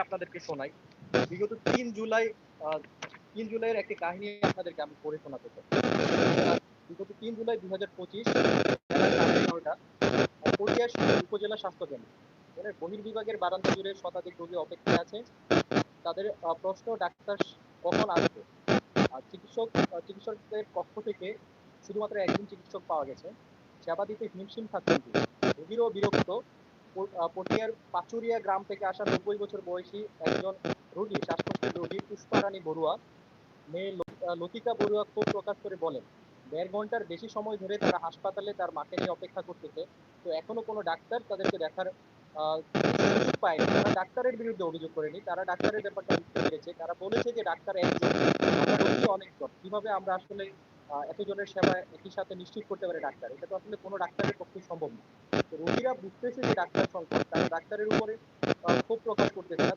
আপনাদেরকে শোনাই। বিগত ৩ জুলাইয়ের একটি কাহিনী আপনাদেরকে আমি পড়ে শোনাতে চাই। বিগত ৩ জুলাই ২০২৫ বেলা 11:30 পটিয়া উপজেলা স্বাস্থ্য কেন্দ্র এখানে বহির্বিভাগের বারান্দা জুড়ে শতাধিক রোগী অপেক্ষায় আছে। তাদের প্রশ্ন, ডাক্তার কখন আসবে? চিকিৎসকদের পক্ষ থেকে শুধুমাত্র একজন চিকিৎসক পাওয়া গেছে। সেবা দিতে হিমশিম খাচ্ছেন তিনি। রোগীরাও বিরক্ত। পটিয়ার পাচুরিয়া গ্রাম থেকে আসা ৯০ বছর বয়সী একজন রোগী, শ্বাসকষ্টের রোগী পুষ্পারানী বড়ুয়া, মেয়ে লতিকা বড়ুয়া ক্ষোভ প্রকাশ করে বলেন, ১.৫ ঘন্টার বেশি সময় ধরে তারা হাসপাতালে তার মাকে নিয়ে অপেক্ষা করতেছে। তো এখনো কোনো ডাক্তার তাদেরকে দেখার সুযোগ পায়নি। তারা ডাক্তারের বিরুদ্ধে অভিযোগ করেনি, তারা ডাক্তারের ব্যাপারটা বুঝতে পেরেছে। তারা বলেছে যে ডাক্তার একজন, আমরা রোগী অনেকজন, কিভাবে আমরা আসলে এতজনের সেবা একই সাথে নিশ্চিত করতে পারে ডাক্তার, এটা তো আসলে কোনো ডাক্তারের পক্ষে সম্ভব না। তো রোগীরা বুঝতেছে যে ডাক্তার সংকট, তারা ডাক্তারের উপরে ক্ষোভ প্রকাশ করতেছে না,